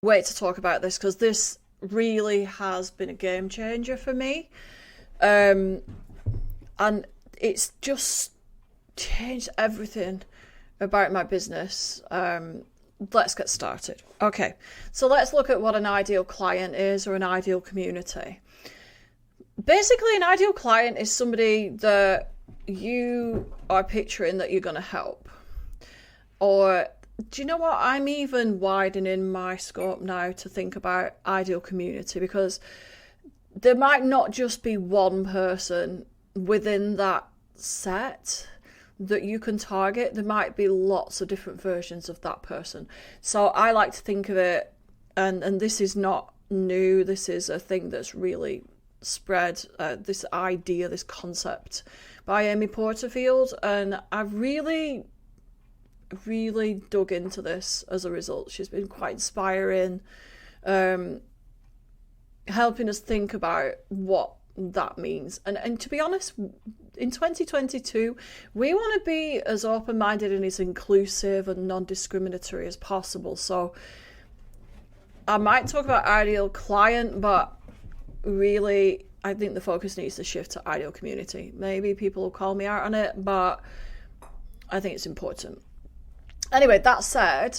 wait to talk about this because this really has been a game changer for me. And it's just changed everything about my business. Let's get started. Okay, so let's look at what an ideal client is, or an ideal community. Basically, an ideal client is somebody that you are picturing that you're going to help. Or do you know what? I'm even widening my scope now to think about ideal community, because there might not just be one person within that set that you can target. There might be lots of different versions of that person. So I like to think of it, and this is not new, this is a thing that's really spread, this idea, this concept by Amy Porterfield, and I've really dug into this as a result. She's been quite inspiring, helping us think about what that means. And to be honest, in 2022, we want to be as open-minded and as inclusive and non-discriminatory as possible. So I might talk about ideal client, but really I think the focus needs to shift to ideal community. Maybe people will call me out on it, but I think it's important. Anyway, that said,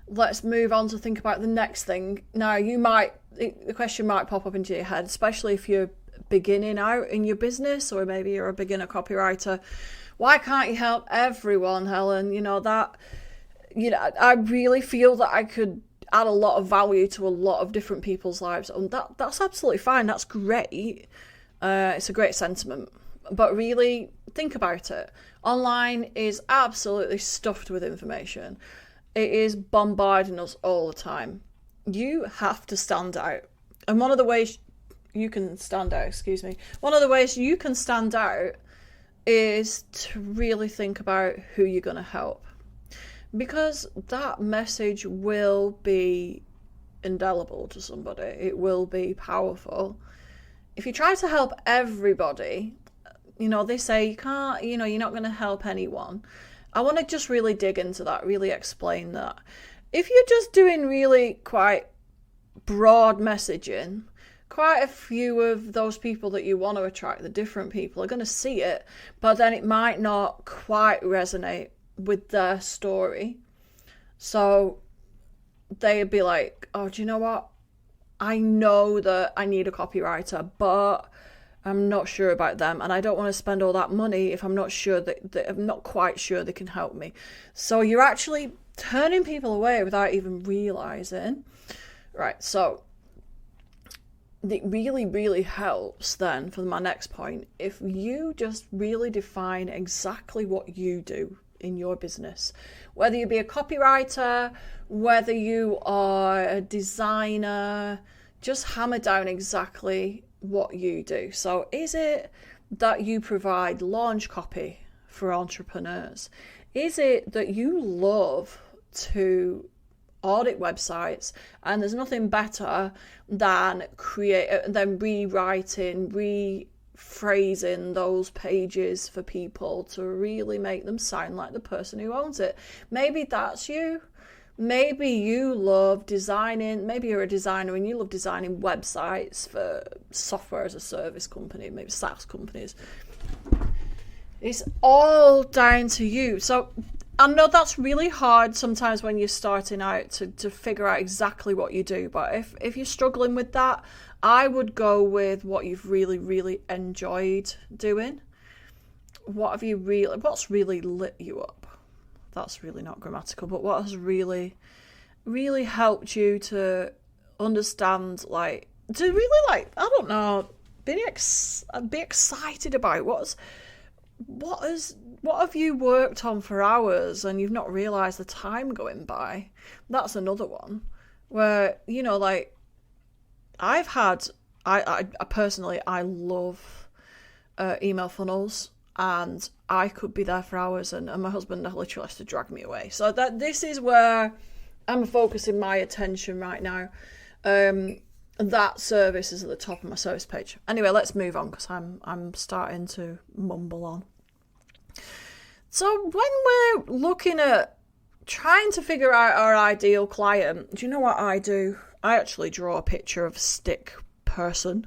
let's move on to think about the next thing. Now, the question might pop up into your head, especially if you're beginning out in your business, or maybe you're a beginner copywriter. Why can't you help everyone, Helen? I really feel that I could add a lot of value to a lot of different people's lives, and that's absolutely fine. That's great. It's a great sentiment. But really, think about it. Online is absolutely stuffed with information. It is bombarding us all the time. You have to stand out. And one of the ways you can stand out is to really think about who you're going to help. Because that message will be indelible to somebody. It will be powerful. If you try to help everybody, they say you can't, you're not going to help anyone. I want to just really dig into that, really explain that. If you're just doing really quite broad messaging, quite a few of those people that you want to attract, the different people, are going to see it, but then it might not quite resonate with their story. So they'd be like, oh, do you know what? I know that I need a copywriter, but I'm not sure about them, and I don't want to spend all that money if I'm not sure that I'm not quite sure they can help me. So you're actually turning people away without even realizing. Right, so it really, really helps then for my next point if you just really define exactly what you do in your business. Whether you be a copywriter, whether you are a designer, just hammer down exactly what you do. So is it that you provide launch copy for entrepreneurs? Is it that you love to audit websites, and there's nothing better than rewriting, rephrasing those pages for people to really make them sound like the person who owns it? Maybe that's you. Maybe you love designing, maybe you're a designer and you love designing websites for software as a service company, maybe SaaS companies. It's all down to you. So I know that's really hard sometimes when you're starting out to figure out exactly what you do. But if you're struggling with that, I would go with what you've really, really enjoyed doing. What's really lit you up? That's really not grammatical, but what has really, really helped you to understand, be excited about what have you worked on for hours and you've not realised the time going by? That's another one where, I personally, I love email funnels, and I could be there for hours, and my husband literally has to drag me away. So this is where I'm focusing my attention right now. That service is at the top of my service page. Anyway, let's move on because I'm starting to mumble on. So when we're looking at trying to figure out our ideal client. Do you know what I do? I actually draw a picture of a stick person.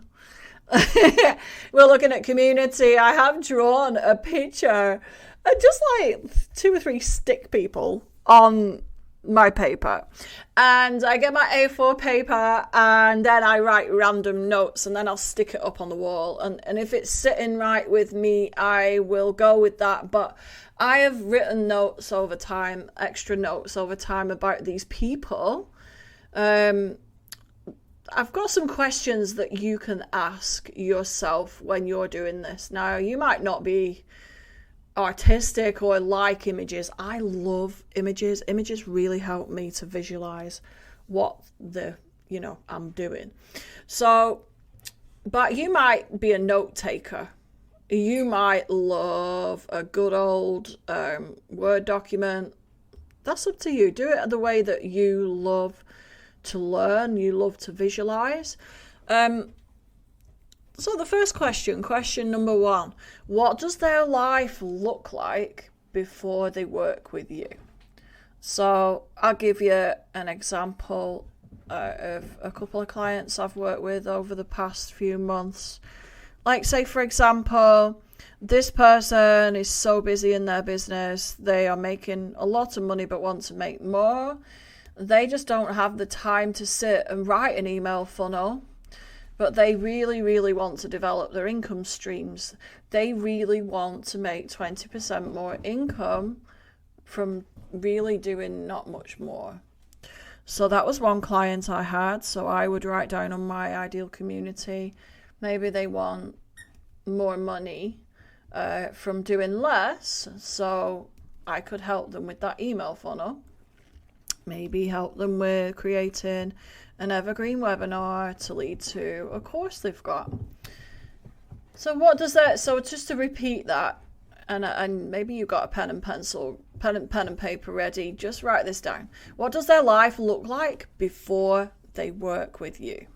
We're looking at community. I have drawn a picture, just like 2 or 3 stick people on my paper, and I get my A4 paper and then I write random notes, and then I'll stick it up on the wall, and if it's sitting right with me, I will go with that. But I have written notes over time, extra notes over time about these people. I've got some questions that you can ask yourself when you're doing this. Now, you might not be artistic or like images. I love images. Images really help me to visualize what I'm doing. So, but you might be a note taker. You might love a good old Word document. That's up to you. Do it the way that you love to learn, you love to visualize. So the first question number 1, what does their life look like before they work with you? So I'll give you an example of a couple of clients I've worked with over the past few months. Like, say, for example, this person is so busy in their business, they are making a lot of money but want to make more. They just don't have the time to sit and write an email funnel, but they really, really want to develop their income streams. They really want to make 20% more income from really doing not much more. So that was one client I had. So I would write down on my ideal community, maybe they want more money from doing less. So I could help them with that email funnel. Maybe help them with creating an evergreen webinar to lead to a course they've got. So what does that, so just to repeat that, and maybe you've got a pen and paper ready, just write this down. What does their life look like before they work with you?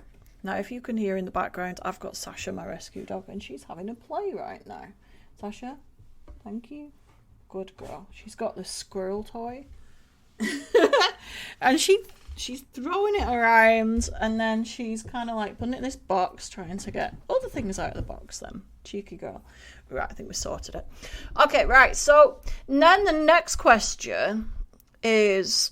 Now, if you can hear in the background, I've got Sasha, my rescue dog, and she's having a play right now. Sasha, thank you. Good girl. She's got the squirrel toy. And she's throwing it around, and then she's kind of like putting it in this box, trying to get other things out of the box. Then cheeky girl. Right, I think we sorted it. Okay, right. So then the next question is,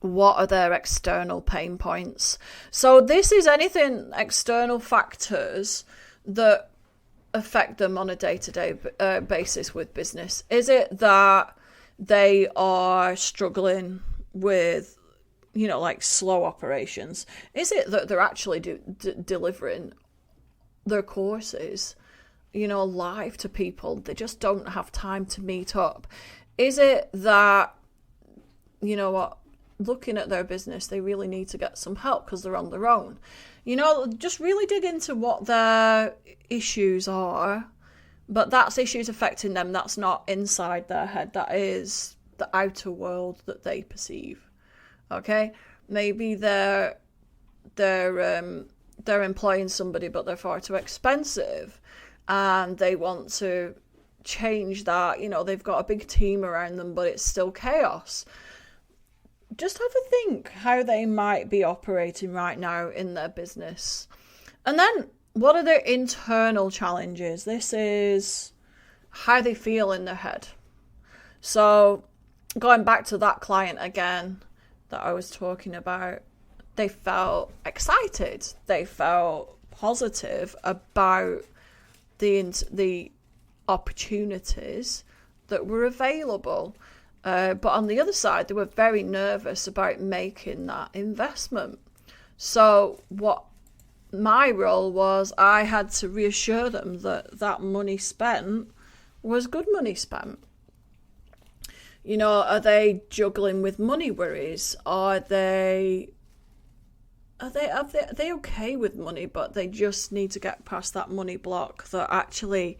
what are their external pain points? So this is anything external factors that affect them on a day-to-day basis with business. Is it that they are struggling with, like slow operations? Is it that they're actually delivering their courses, live to people? They just don't have time to meet up. Is it that, looking at their business, they really need to get some help because they're on their own? Just really dig into what their issues are. But that's issues affecting them. That's not inside their head. That is the outer world that they perceive. Okay? Maybe they're employing somebody, but they're far too expensive, and they want to change that. They've got a big team around them, but it's still chaos. Just have a think how they might be operating right now in their business. And then, what are their internal challenges? This is how they feel in their head. So going back to that client again that I was talking about, they felt excited. They felt positive about the opportunities that were available. But on the other side, they were very nervous about making that investment. So what my role was, I had to reassure them that that money spent was good money spent. Are they juggling with money worries? Are they okay with money, but they just need to get past that money block that actually,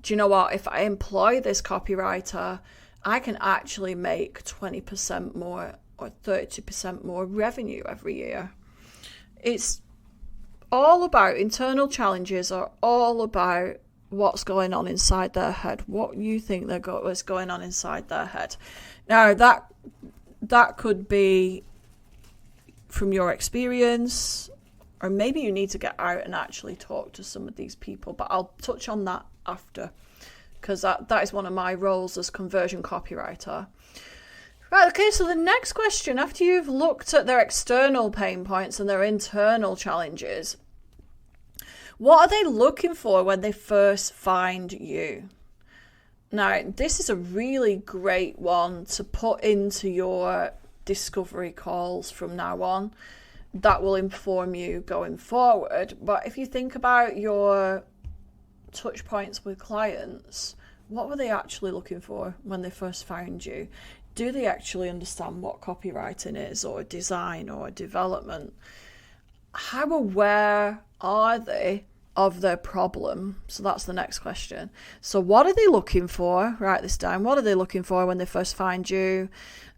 do you know what, if I employ this copywriter, I can actually make 20% more or 30% more revenue every year. It's all about, internal challenges are all about what's going on inside their head, what you think what's going on inside their head. Now, that could be from your experience, or maybe you need to get out and actually talk to some of these people, but I'll touch on that after, because that is one of my roles as conversion copywriter. Right, okay, so the next question, after you've looked at their external pain points and their internal challenges, what are they looking for when they first find you? Now, this is a really great one to put into your discovery calls from now on. That will inform you going forward. But if you think about your touch points with clients, what were they actually looking for when they first found you? Do they actually understand what copywriting is, or design, or development? How aware are they of their problem? So that's the next question. So what are they looking for? Write this down. What are they looking for when they first find you?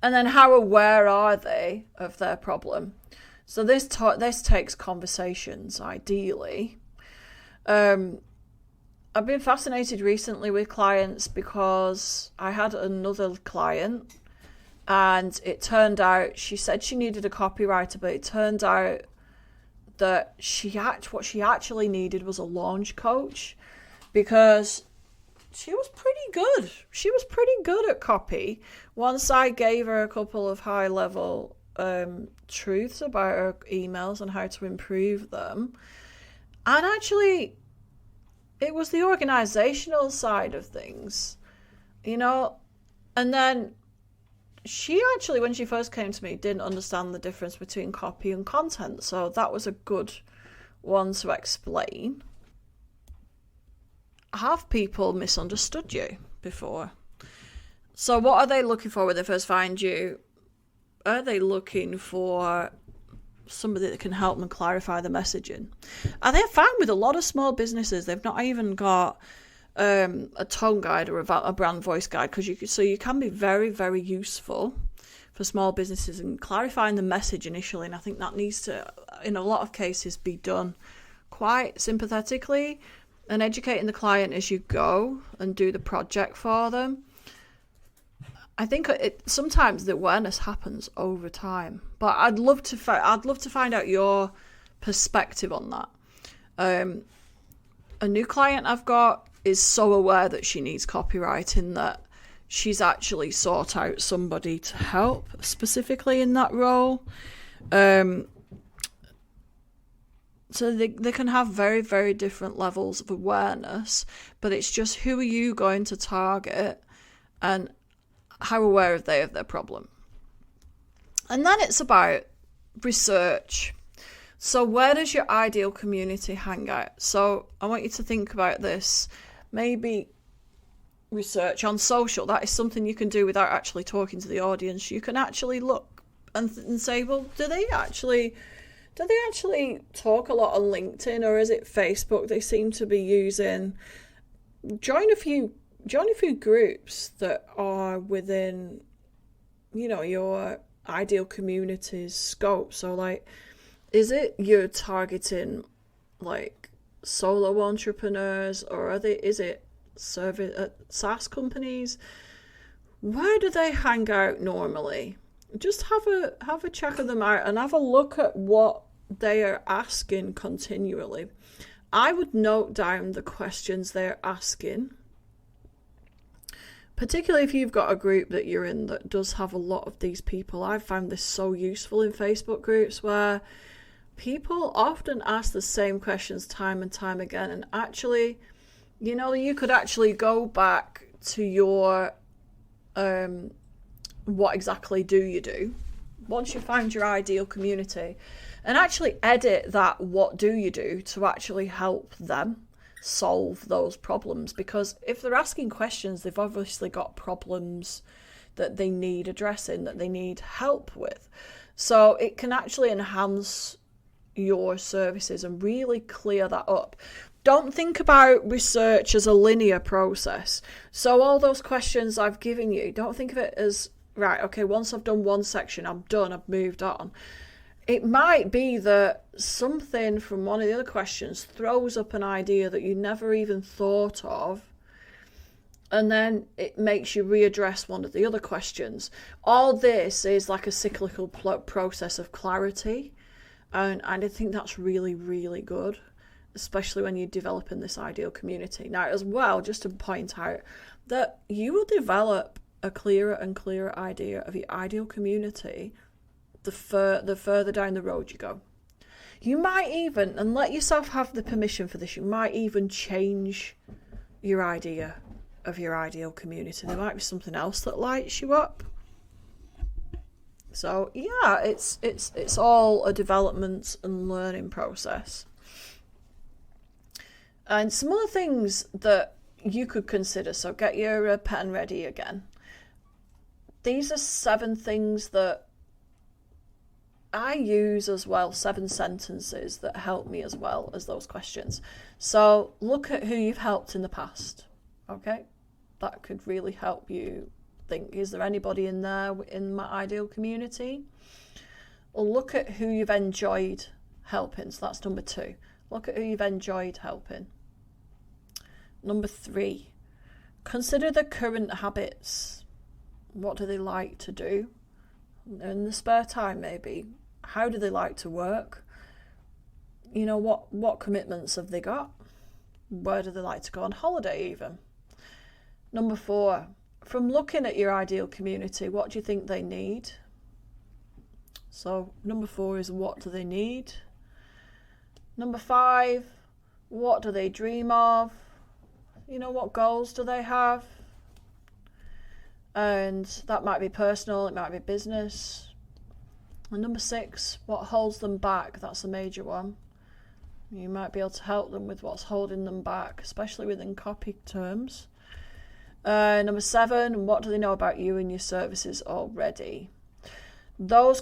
And then how aware are they of their problem? So this takes conversations, ideally. I've been fascinated recently with clients because I had another client, and it turned out, she said she needed a copywriter, but it turned out that what she actually needed was a launch coach, because she was pretty good. She was pretty good at copy. Once I gave her a couple of high-level truths about her emails and how to improve them, and actually it was the organizational side of things, and then she actually, when she first came to me, didn't understand the difference between copy and content. So that was a good one to explain. Have people misunderstood you before? So what are they looking for when they first find you? Are they looking for somebody that can help them clarify the messaging? And they found with a lot of small businesses, they've not even got a tone guide or a brand voice guide, so you can be very, very useful for small businesses in clarifying the message initially. And I think that needs to, in a lot of cases, be done quite sympathetically, and educating the client as you go and do the project for them. I think sometimes the awareness happens over time, but I'd love to find out your perspective on that. A new client I've got is so aware that she needs copywriting that she's actually sought out somebody to help specifically in that role. So they can have very, very different levels of awareness, but it's just, who are you going to target and how aware are they of their problem? And then it's about research. So where does your ideal community hang out? So I want you to think about this. Maybe research on social. That is something you can do without actually talking to the audience. You can actually look and say, well, do they actually talk a lot on LinkedIn, or is it Facebook they seem to be using? Join a few groups that are within, your ideal community's scope. So like, is it you're targeting like solo entrepreneurs, or is it SaaS companies? Where do they hang out normally? Just have a check of them out and have a look at what they are asking continually. I would note down the questions they're asking, particularly if you've got a group that you're in that does have a lot of these people. I've found this so useful in Facebook groups where people often ask the same questions time and time again. And actually, you could actually go back to your, what exactly do you do? Once you find your ideal community, and actually edit that what do you do to actually help them solve those problems. Because if they're asking questions, they've obviously got problems that they need addressing, that they need help with. So it can actually enhance your services and really clear that up. Don't think about research as a linear process. So all those questions I've given you, don't think of it as, right, okay, once I've done one section, I'm done, I've moved on. it might be that something from one of the other questions throws up an idea that you never even thought of, and then it makes you readdress one of the other questions. All this is like a cyclical process of clarity, and I think that's really, really good, especially when you're developing this ideal community. Now, as well, just to point out that you will develop a clearer and clearer idea of your ideal community the further down the road you go. You might even, and let yourself have the permission for this, you might even change your idea of your ideal community. There might be something else that lights you up. So yeah, it's all a development and learning process. And some other things that you could consider, so get your pen ready again. These are 7 things that I use as well, 7 sentences that help me as well as those questions. So look at who you've helped in the past, okay? That could really help you think, is there anybody in there in my ideal community? Or look at who you've enjoyed helping, so that's number 2. Look at who you've enjoyed helping. Number 3, consider their current habits. What do they like to do in the spare time, maybe? How do they like to work? You know, what commitments have they got? Where do they like to go on holiday even? Number 4, from looking at your ideal community, what do you think they need? So number 4 is, what do they need? Number 5, what do they dream of? You know, what goals do they have? And that might be personal, it might be business. And number 6, what holds them back? That's a major one. You might be able to help them with what's holding them back, especially within copy terms. Number 7, what do they know about you and your services already? Those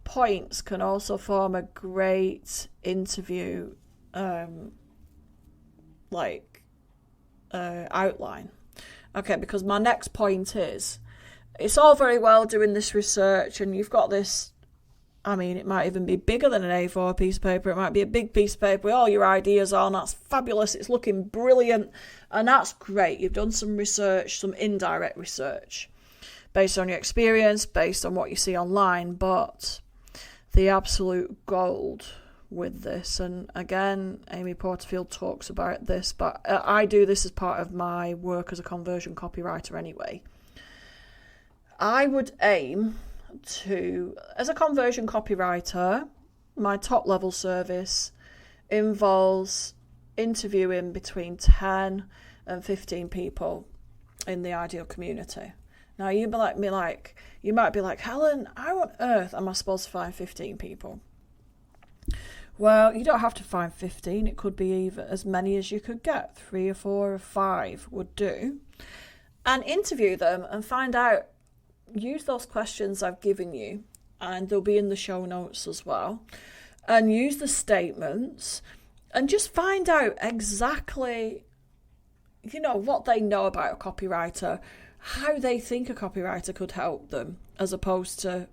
points can also form a great interview outline. Okay, because my next point is, it's all very well doing this research and you've got this, I mean, it might even be bigger than an A4 piece of paper. It might be a big piece of paper with all your ideas on. That's fabulous. It's looking brilliant. And that's great. You've done some research, some indirect research based on your experience, based on what you see online. But the absolute gold with this, and again, Amy Porterfield talks about this, but I do this as part of my work as a conversion copywriter anyway. I would aim to, as a conversion copywriter, my top level service involves interviewing between 10 and 15 people in the ideal community. Now you might be like, Helen, how on earth am I supposed to find 15 people? Well, you don't have to find 15. It could be even as many as you could get. 3 or 4 or 5 would do. And interview them and find out. Use those questions I've given you, and they'll be in the show notes as well. And use the statements and just find out exactly, you know, what they know about a copywriter, how they think a copywriter could help them, as opposed to,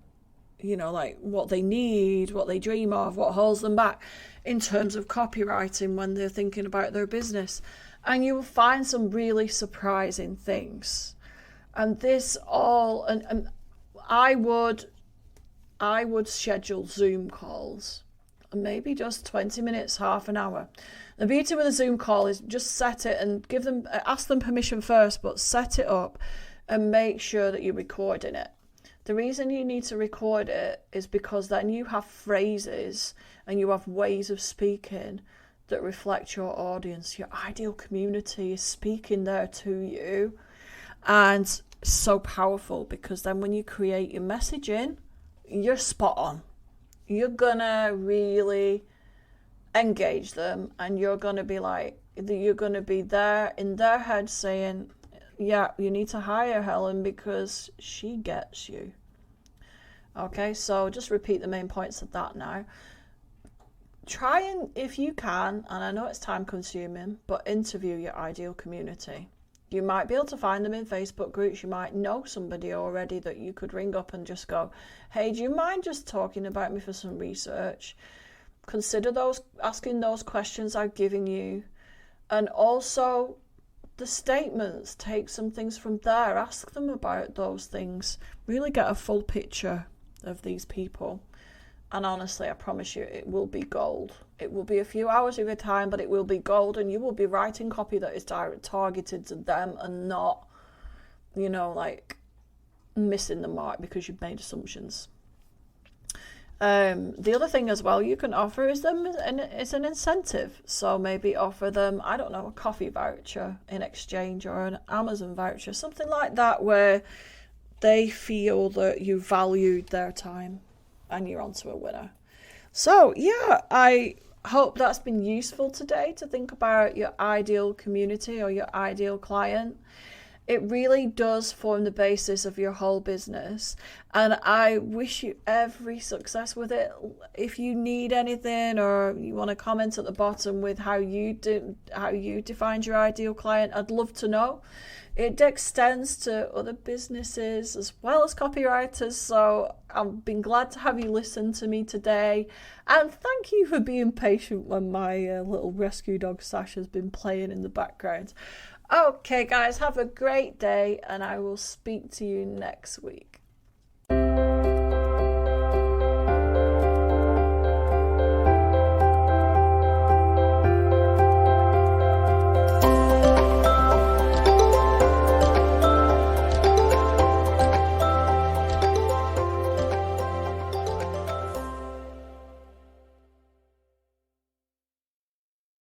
you know, like what they need, what they dream of, what holds them back in terms of copywriting when they're thinking about their business. And you will find some really surprising things. And this all, and I would schedule Zoom calls, maybe just 20 minutes, half an hour. The beauty with a Zoom call is just set it and ask them permission first, but set it up and make sure that you're recording it. The reason you need to record it is because then you have phrases and you have ways of speaking that reflect your audience. Your ideal community is speaking there to you. And so powerful, because then when you create your messaging, you're spot on. You're gonna really engage them, and you're gonna be there in their head saying, yeah, you need to hire Helen because she gets you. Okay, so just repeat the main points of that now. Try and, if you can, and I know it's time consuming, but interview your ideal community. You might be able to find them in Facebook groups. You might know somebody already that you could ring up and just go, hey, do you mind just talking about me for some research? Consider asking those questions I've given you. And also the statements, take some things from there, ask them about those things, really get a full picture of these people. And honestly, I promise you, it will be gold. It will be a few hours of your time, but it will be gold, and you will be writing copy that is targeted to them and not, missing the mark because you've made assumptions. The other thing as well you can offer is an incentive. So maybe offer them, I don't know, a coffee voucher in exchange, or an Amazon voucher, something like that, where they feel that you valued their time and you're onto a winner. So yeah, I hope that's been useful today to think about your ideal community or your ideal client. It really does form the basis of your whole business, and I wish you every success with it. If you need anything, or you want to comment at the bottom with how you defined your ideal client, I'd love to know. It extends to other businesses as well as copywriters, so I've been glad to have you listen to me today, and thank you for being patient when my little rescue dog Sash has been playing in the background. Okay guys, have a great day, and I will speak to you next week.